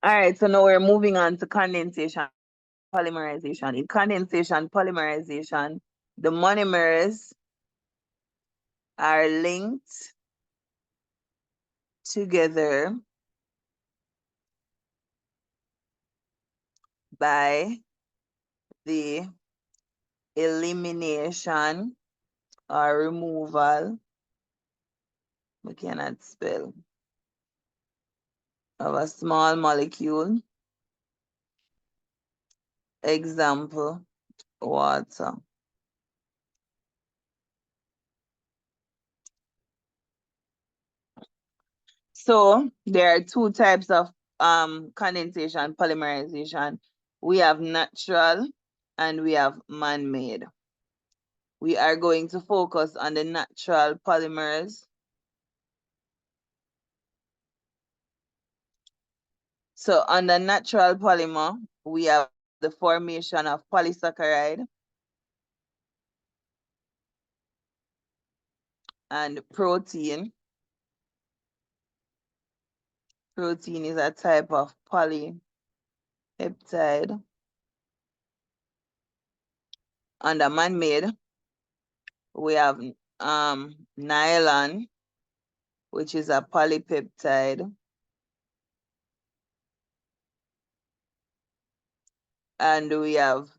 All right, so now we're moving on to condensation polymerization. In condensation polymerization, the monomers are linked together by the elimination or removal, we cannot spell, of a small molecule, example, water. So there are two types of condensation polymerization. We have natural and we have man-made. We are going to focus on the natural polymers. So on the natural polymer, we have the formation of polysaccharide and protein. Protein is a type of polypeptide. On the man-made, we have nylon, which is a polypeptide. And we have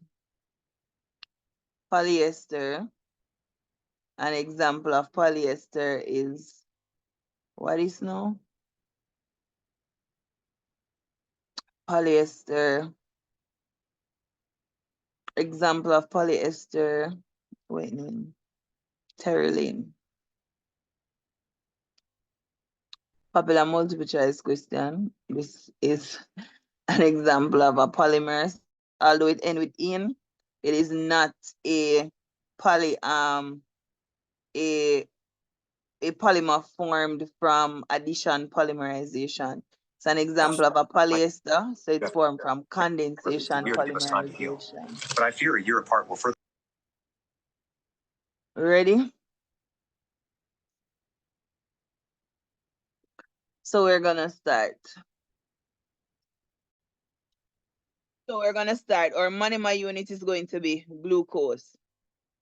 polyester. An example of polyester is, what is now? Polyester. Example of polyester, wait, terylene. Popular multiple choice question. This is an example of a polymer. Although it ends with "in," it is not a polymer formed from addition polymerization. It's an example of a polyester, so it's formed from condensation polymerization. But I fear a year apart will further. Ready? So we're gonna start. Our monomer unit is going to be glucose.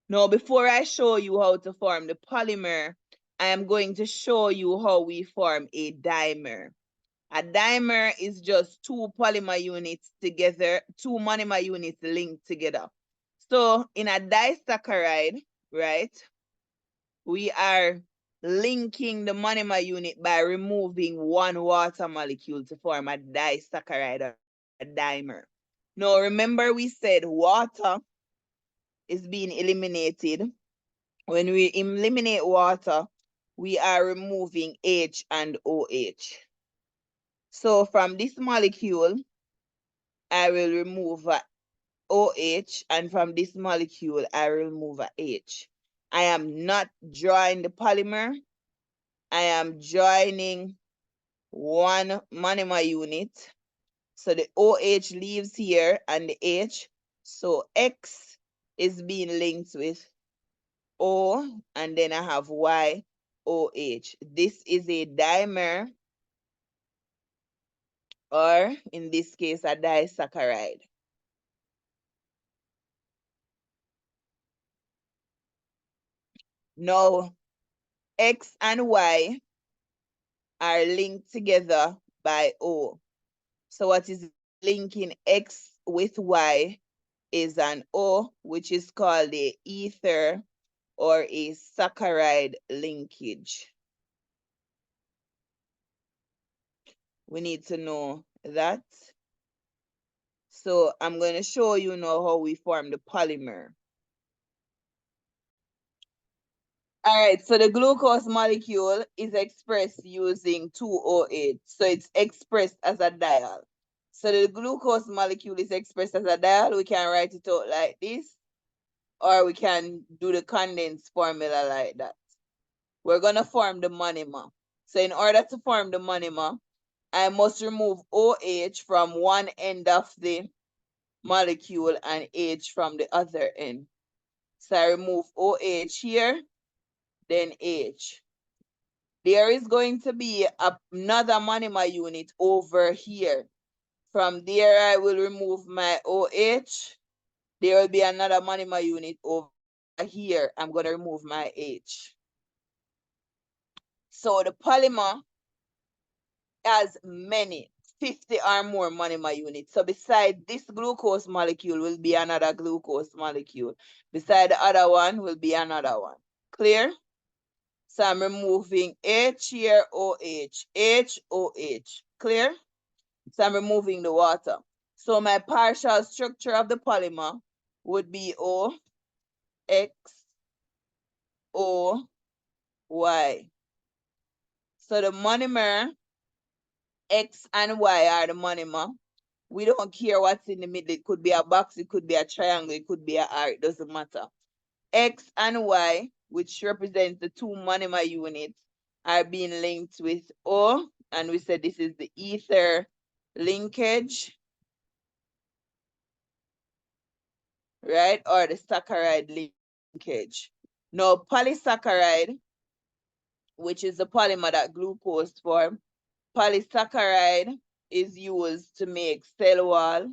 Now, before I show you how to form the polymer, I am going to show you how we form a dimer. A dimer is just two polymer units together, two monomer units linked together. So in a disaccharide, right, we are linking the monomer unit by removing one water molecule to form a disaccharide or a dimer. Now, remember we said water is being eliminated. When we eliminate water, we are removing H and OH. So from this molecule, I will remove a OH, and from this molecule, I will remove a H. I am not drawing the polymer. I am joining one monomer unit. So the OH leaves here and the H. So X is being linked with O, and then I have Y, OH. This is a dimer, or in this case, a disaccharide. Now, X and Y are linked together by O. So what is linking X with Y is an O, which is called a ether or a saccharide linkage. We need to know that. So I'm going to show you now how we form the polymer. All right, so the glucose molecule is expressed using 2OH. So it's expressed as a diol. So the glucose molecule is expressed as a diol. We can write it out like this, or we can do the condensed formula like that. We're going to form the monomer. So in order to form the monomer, I must remove OH from one end of the molecule and H from the other end. So I remove OH here, then H. There is going to be another monomer unit over here. From there, I will remove my OH. There will be another monomer unit over here. I'm going to remove my H. So the polymer has many, 50 or more monomer units. So beside this glucose molecule will be another glucose molecule. Beside the other one will be another one. Clear? So I'm removing H here, OH, H, OH. Clear? So I'm removing the water. So my partial structure of the polymer would be O, X, O, Y. So the monomer X and Y are the monomer. We don't care what's in the middle. It could be a box, it could be a triangle, it could be a R, it doesn't matter. X and Y, which represents the two monomer units, are being linked with O, and we said this is the ether linkage, right? Or the saccharide linkage. Now, polysaccharide, which is the polymer that glucose form, polysaccharide is used to make cell wall.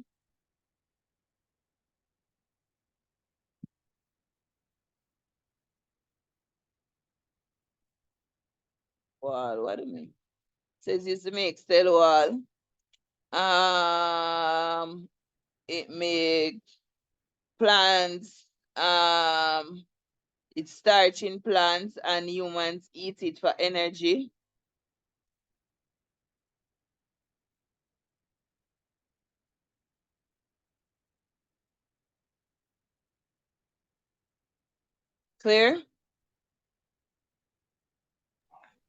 Wall, what do you mean? So it's used to make cell wall. It makes plants, it's starch in plants and humans eat it for energy. Clear?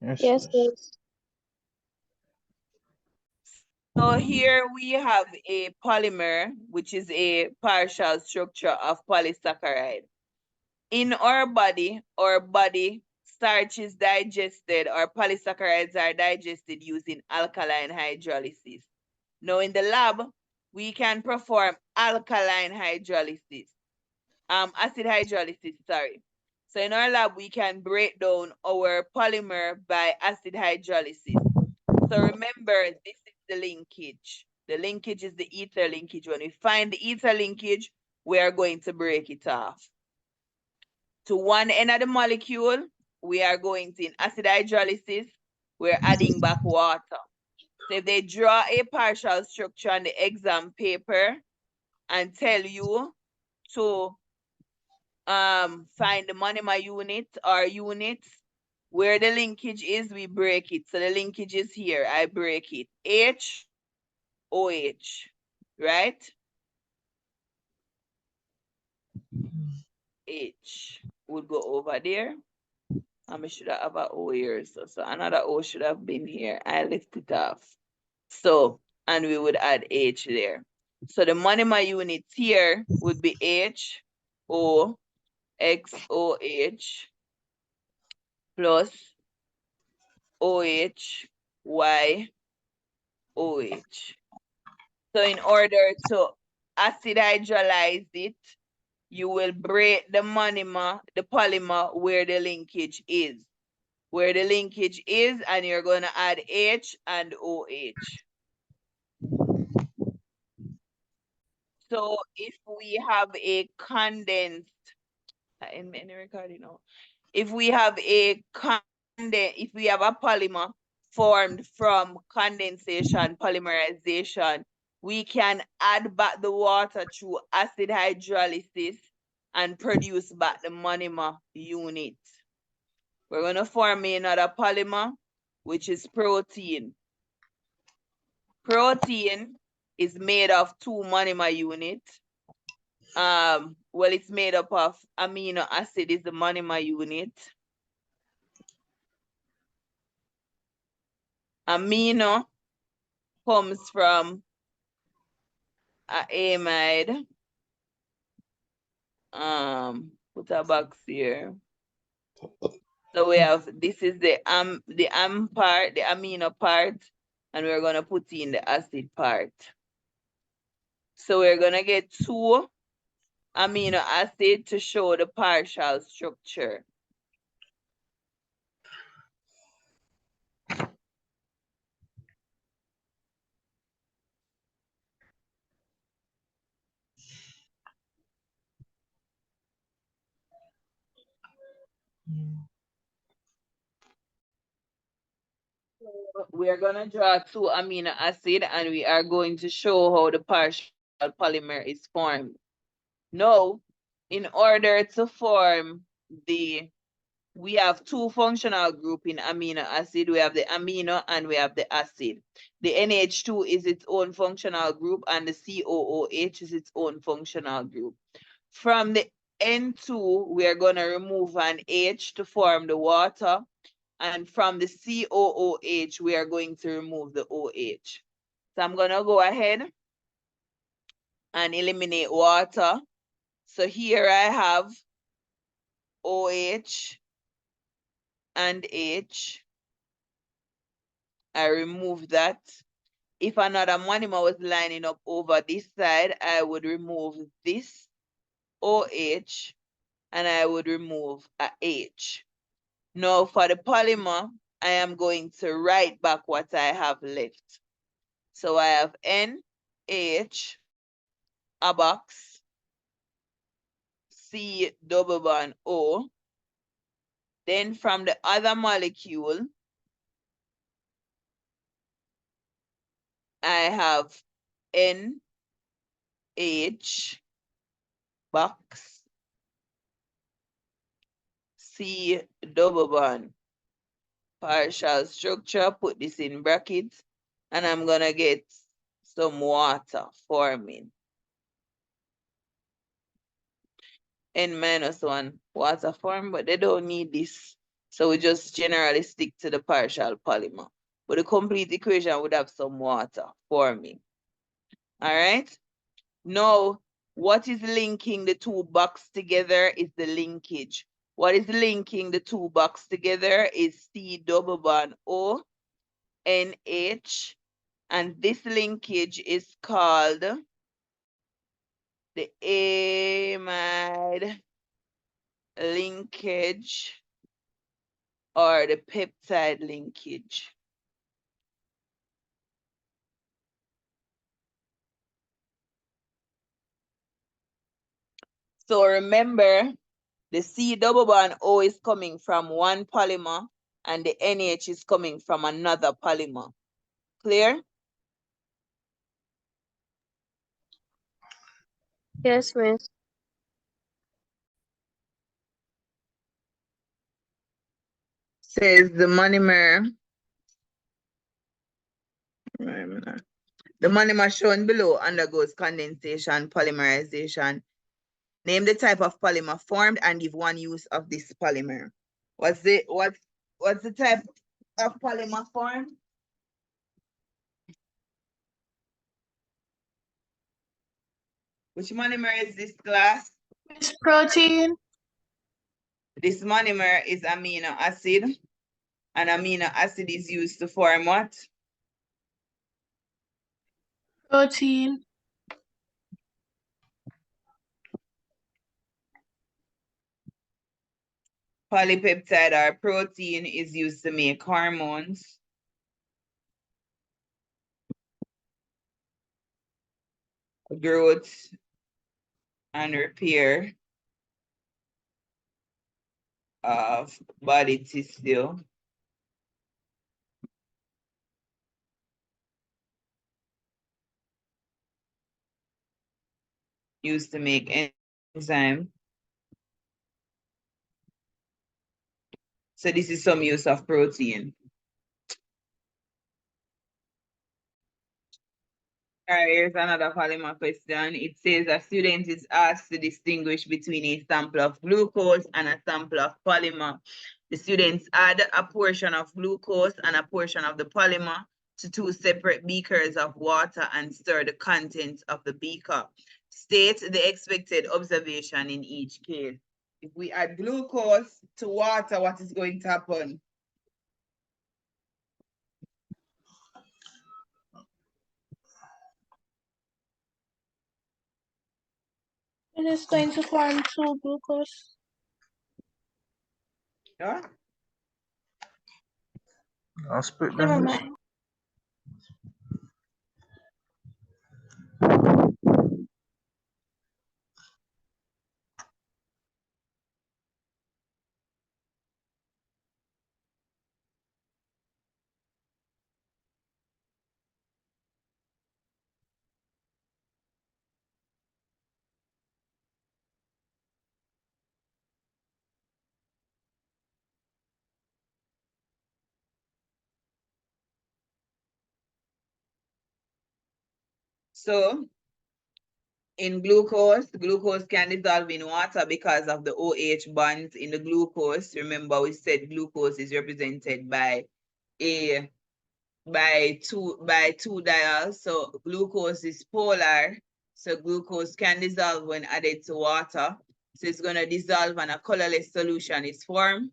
Yes, yes. So here we have a polymer, which is a partial structure of polysaccharide. In our body starch is digested, or polysaccharides are digested using alkaline hydrolysis. Now in the lab, we can perform alkaline hydrolysis, acid hydrolysis, sorry. So in our lab, we can break down our polymer by acid hydrolysis. So remember, this is the linkage. The linkage is the ether linkage. When we find the ether linkage, we are going to break it off. To one end of the molecule, we are going to, in acid hydrolysis, we're adding back water. So if they draw a partial structure on the exam paper and tell you to find the monomer unit or units, where the linkage is, we break it. So the linkage is here, I break it. H, OH, right? H would go over there. I should have a O here. So another O should have been here. I left it off. So, and we would add H there. So the monomer units here would be H, O, X, OH, plus OH, Y, OH. So in order to acid hydrolyze it, you will break the monomer, the polymer where the linkage is. Where the linkage is, and you're going to add H and OH. So if we have a condensed, in recording now, if we have a if we have a polymer formed from condensation polymerization, we can add back the water through acid hydrolysis and produce back the monomer unit. We're going to form another polymer, which is protein. Protein is made of two monomer units. Well, it's made up of amino acid is the monomer unit. Amino comes from a amide. Put a box here. So we have, this is the am part, the amino part, and we're gonna put in the acid part. So we're gonna get two amino acid to show the partial structure. we are going to draw two amino acid and we are going to show how the partial polymer is formed. Now, in order to form we have two functional group in amino acid. We have the amino and we have the acid. The NH2 is its own functional group and the COOH is its own functional group. From the N2, we are going to remove an H to form the water. And from the COOH, we are going to remove the OH. So I'm going to go ahead and eliminate water. So here I have OH and H. I remove that. If another monomer was lining up over this side, I would remove this OH and I would remove a H. Now for the polymer, I am going to write back what I have left. So I have NH, a box, C double bond O. Then from the other molecule, I have NH, box, C double bond. Partial structure, put this in brackets, and I'm gonna get some water forming. N-1 water form, but they don't need this. So we just generally stick to the partial polymer. But the complete equation would have some water forming. All right? Now, what is linking the two boxes together is the linkage. What is linking the two boxes together is C double bond O, NH, and this linkage is called the amide linkage or the peptide linkage. So remember, the C double bond O is coming from one polymer and the NH is coming from another polymer. Clear? Yes, miss. Says the monomer. The monomer shown below undergoes condensation polymerization. Name the type of polymer formed and give one use of this polymer. What's the type of polymer formed? Which monomer is this, class? It's protein. This monomer is amino acid. And amino acid is used to form what? Protein. Polypeptide or protein is used to make hormones. Growth and repair of body tissue. Used to make enzyme. So this is some use of protein. All right, here's another polymer question. It says a student is asked to distinguish between a sample of glucose and a sample of polymer. The students add a portion of glucose and a portion of the polymer to two separate beakers of water and stir the contents of the beaker. State the expected observation in each case. If we add glucose to water, what is going to happen? It is going to form two glucose. Yeah? I'll split Never them. mind. So in glucose can dissolve in water because of the OH bonds in the glucose. Remember, we said glucose is represented by two diols. So glucose is polar. So glucose can dissolve when added to water. So it's going to dissolve and a colorless solution is formed.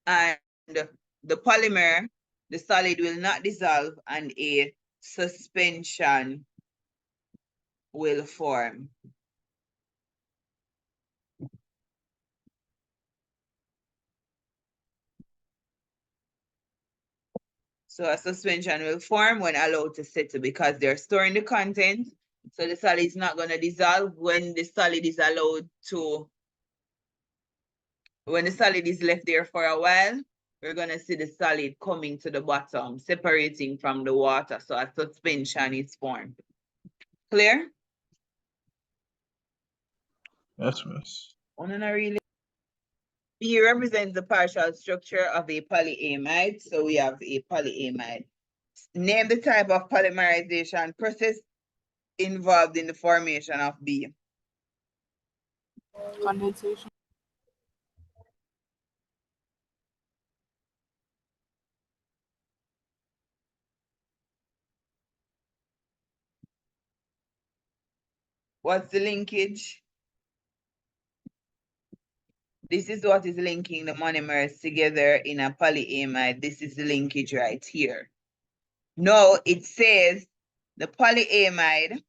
And the polymer, the solid, will not dissolve and a suspension will form. So a suspension will form when allowed to settle because they're storing the content. So the solid is not going to dissolve when the solid is allowed to, when the solid is left there for a while, we're going to see the solid coming to the bottom, separating from the water. So a suspension is formed. Clear? Yes, miss. Really. B represents the partial structure of a polyamide. So we have a polyamide. Name the type of polymerization process involved in the formation of B. Condensation. What's the linkage? This is what is linking the monomers together in a polyamide. This is the linkage right here. Now it says the polyamide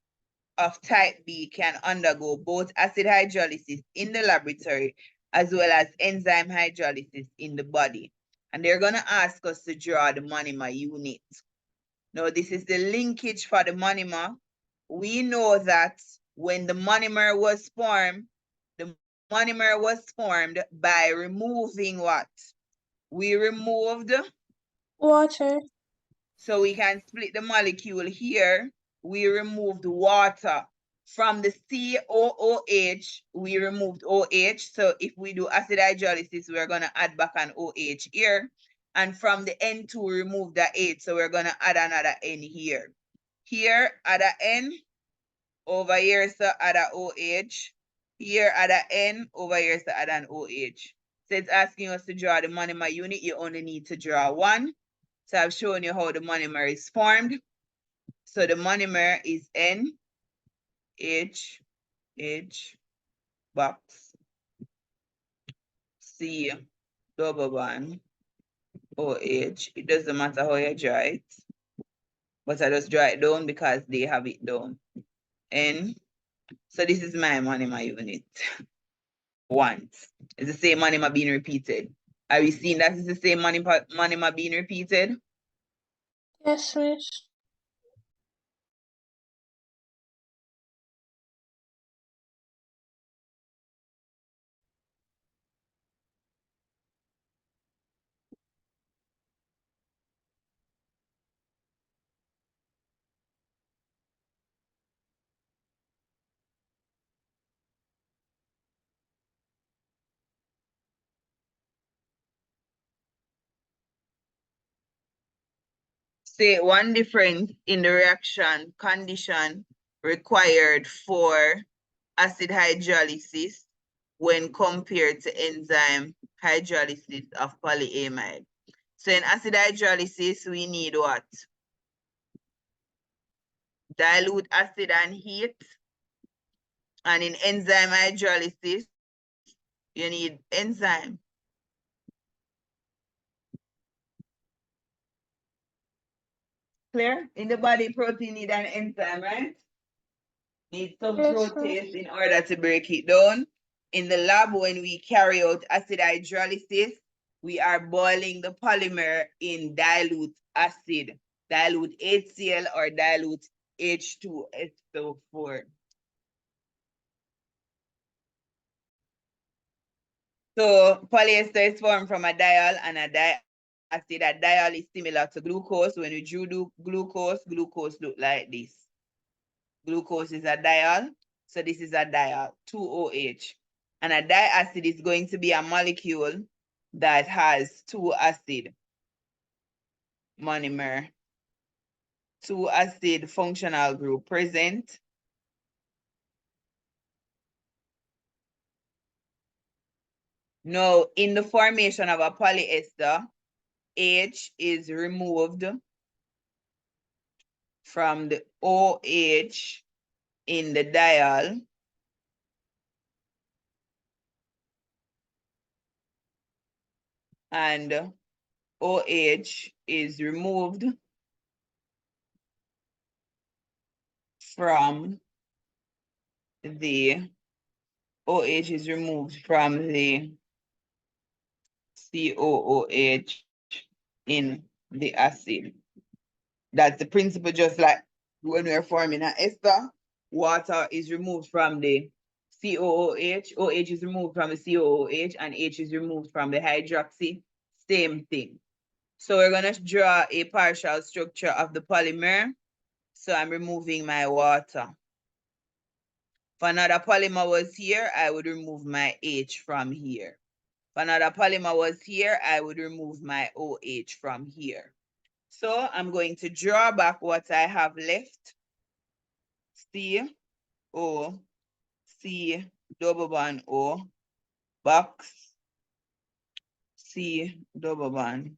of type B can undergo both acid hydrolysis in the laboratory as well as enzyme hydrolysis in the body. And they're going to ask us to draw the monomer unit. Now this is the linkage for the monomer. We know that when the monomer was formed, the monomer was formed by removing what? We removed, Water. so we can split the molecule here. We removed water. From the COOH, we removed OH. So if we do acid hydrolysis, we're going to add back an OH here. And from the N2, we remove the H. So we're going to add another N here. Here, add a N. Over here, so add a OH. Here, add a N. Over here, so add an OH. So it's asking us to draw the monomer unit. You only need to draw one. So I've shown you how the monomer is formed. So the monomer is N, H, H, box, C, double bond, OH. It doesn't matter how you draw it. But I just draw it down because they have it down. N. So this is my monomer unit. Once. It's the same monomer being repeated. Are we seeing that it's the same monomer being repeated? Yes, miss. Say one difference in the reaction condition required for acid hydrolysis when compared to enzyme hydrolysis of polyamide. So in acid hydrolysis, we need what? Dilute acid and heat. And in enzyme hydrolysis, you need enzyme. Clear? In the body, protein need an enzyme, right? Need some Yes, protease in order to break it down. In the lab, when we carry out acid hydrolysis, we are boiling the polymer in dilute acid, dilute HCl or dilute H2SO4. So polyester is formed from a diol and a diacid. A diol is similar to glucose. When we do glucose, glucose look like this. Glucose is a diol. So this is a diol, 2OH. And a diacid is going to be a molecule that has two acid monomer two acid functional group present. Now, in the formation of a polyester, H is removed from the OH in the diol. And OH is removed from the COOH in the acid. That's the principle, just like when we're forming an ester, water is removed from the COOH, OH is removed from the COOH, and H is removed from the hydroxy. Same thing. So we're going to draw a partial structure of the polymer. So I'm removing my water. If another polymer was here, I would remove my H from here. If another polymer was here, I would remove my OH from here. So I'm going to draw back what I have left. CO, C double bond O, box, C double bond.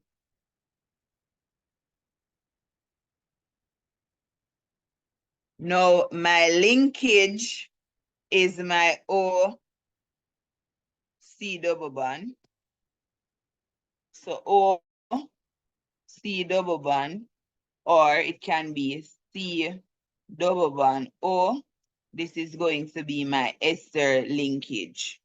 Now my linkage is my O, C double bond. So O, C double bond, or it can be C double bond O. This is going to be my ester linkage.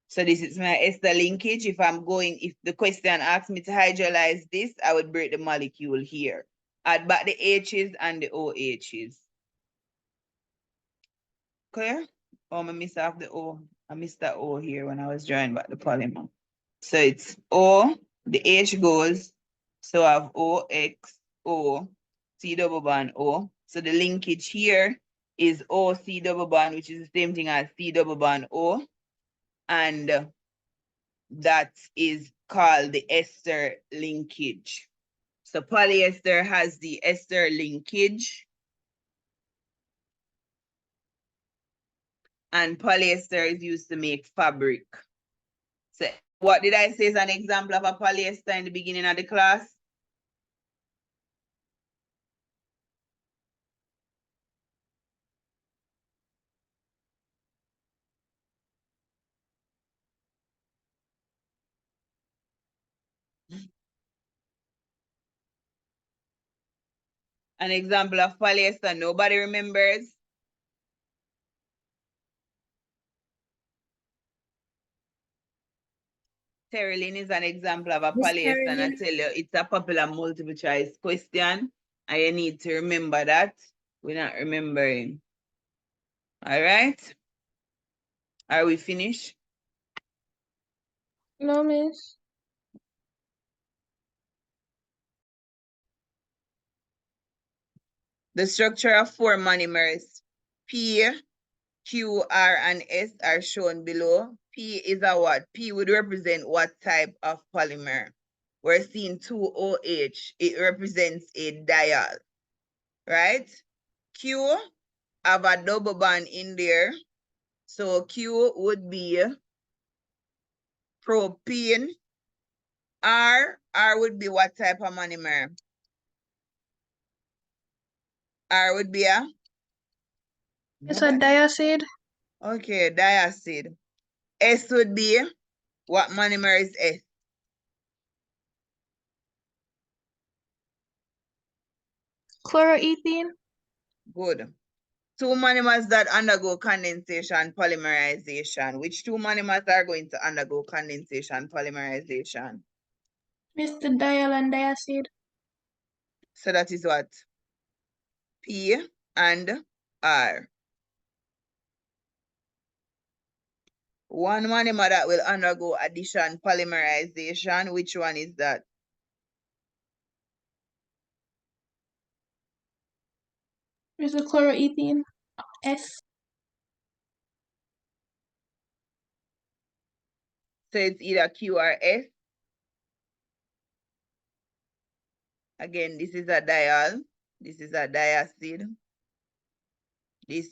So this is my ester linkage. If the question asks me to hydrolyze this, I would break the molecule here. Add back the H's and the OH's. Clear? Oh, I missed off the O. I missed that O here when I was drawing back the polymer. So it's O, the H goes, so I have OX, O, C double bond O. So the linkage here is O, C double bond, which is the same thing as C double bond O. And that is called the ester linkage. So polyester has the ester linkage. And polyester is used to make fabric. So what did I say is an example of a polyester in the beginning of the class? An example of polyester nobody remembers? Terylene is an example of a polyester, and I tell you, it's a popular multiple choice question, and you need to remember that. We're not remembering. All right? Are we finished? No, miss. The structure of four monomers, P, Q, R, and S, are shown below. P is a what? P would represent what type of polymer? We're seeing 2OH. It represents a diol, right? Q have a double bond in there. So Q would be propene. R would be what type of monomer? R would be a? It's a diacid. Okay, diacid. S would be, what monomer is S? Chloroethene. Good. Two monomers that undergo condensation polymerization. Which two monomers are going to undergo condensation polymerization? Mr. Diol and diacid. So that is what? P and R. One monomer that will undergo addition polymerization. Which one is that? Mr. Chloroethene. S. So it's either Q or S. Again, this is a diol. This is a diacid. This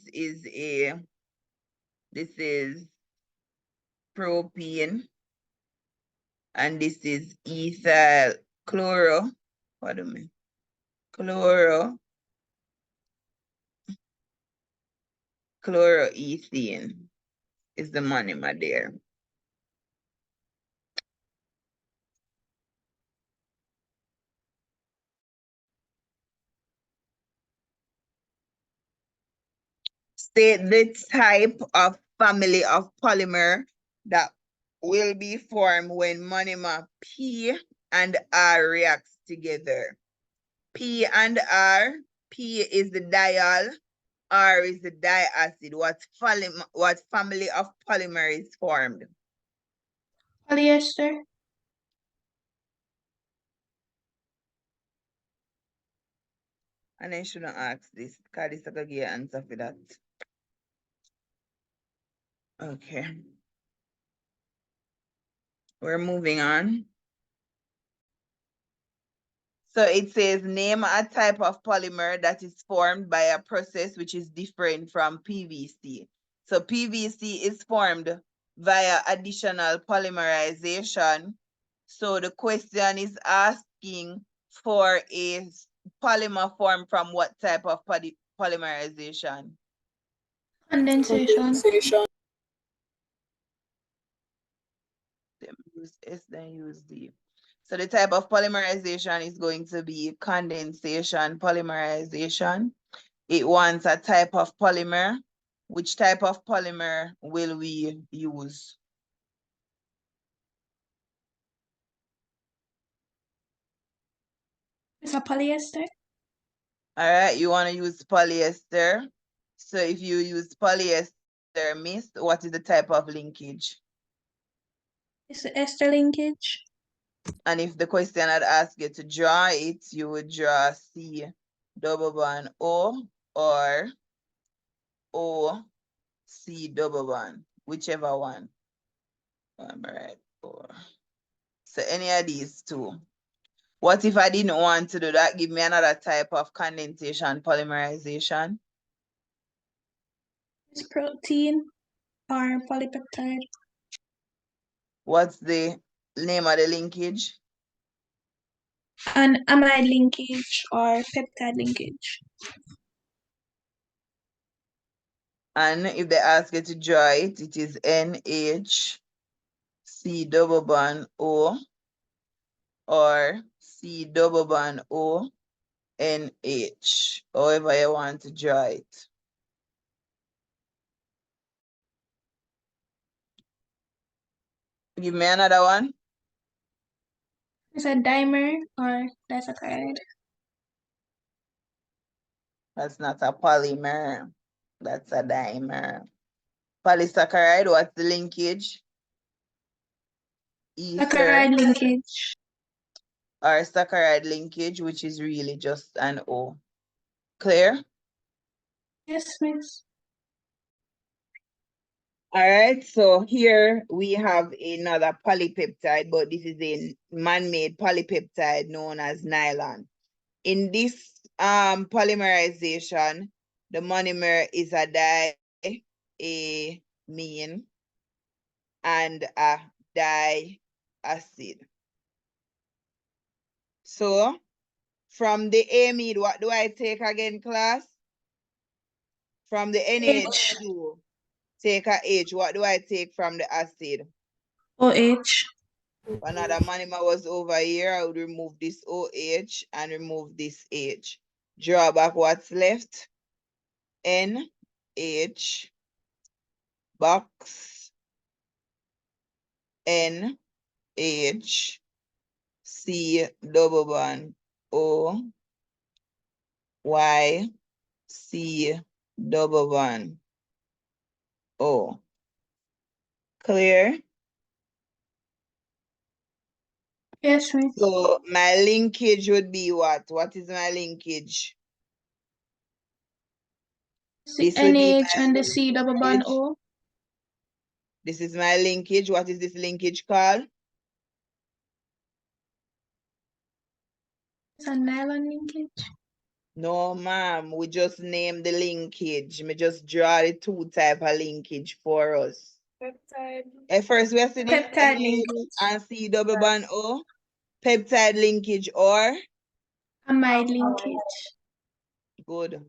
is propene. And this is ethyl chloro. What do I mean? Chloroethene is the monomer there. State the type of family of polymer that will be formed when monomer P and R reacts together. P and R, P is the diol, R is the diacid. What family of polymer is formed? Polyester. And I shouldn't ask this, because this is going to give an answer for that. Okay. We're moving on. So it says, name a type of polymer that is formed by a process which is different from PVC. So PVC is formed via additional polymerization. So the question is asking for a polymer formed from what type of polymerization? Condensation. Use S, then use D. So the type of polymerization is going to be condensation polymerization. It wants a type of polymer. Which type of polymer will we use? It's a polyester. All right, you want to use polyester. So if you use polyester, miss, what is the type of linkage? It's the ester linkage. And if the question had asked you to draw it, you would draw C double bond O or O C double bond, whichever one. All right. So any of these two. What if I didn't want to do that? Give me another type of condensation polymerization. It's protein or polypeptide. What's the name of the linkage? An amide linkage or peptide linkage. And if they ask you to draw it, it is NH C double bond O or C double bond O NH, however you want to draw it. Give me another one. It's a dimer or disaccharide. That's not a polymer. That's a dimer. Polysaccharide, what's the linkage? Ether. Saccharide linkage. Or saccharide linkage, which is really just an O. Clear? Yes, miss. All right, so here we have another polypeptide, but this is a man-made polypeptide known as nylon. In this polymerization, the monomer is a diamine and a diacid. So from the amide, what do I take again, class? From the NH2, take a H. What do I take from the acid? OH. Another monomer was over here. I would remove this OH and remove this H. Draw back what's left. NH box NH C double bond O Y C double bond O. Clear? Yes, miss. So my linkage would be what? What is my linkage? This would be NH my and the C double bond linkage. O. This is my linkage. What is this linkage called? a nylon linkage? No, ma'am. We just name the linkage. Me just draw the two type of linkage for us. Peptide. At first, we have to the Peptide A linkage. and C double bond O. Peptide linkage or? Amide linkage. Good.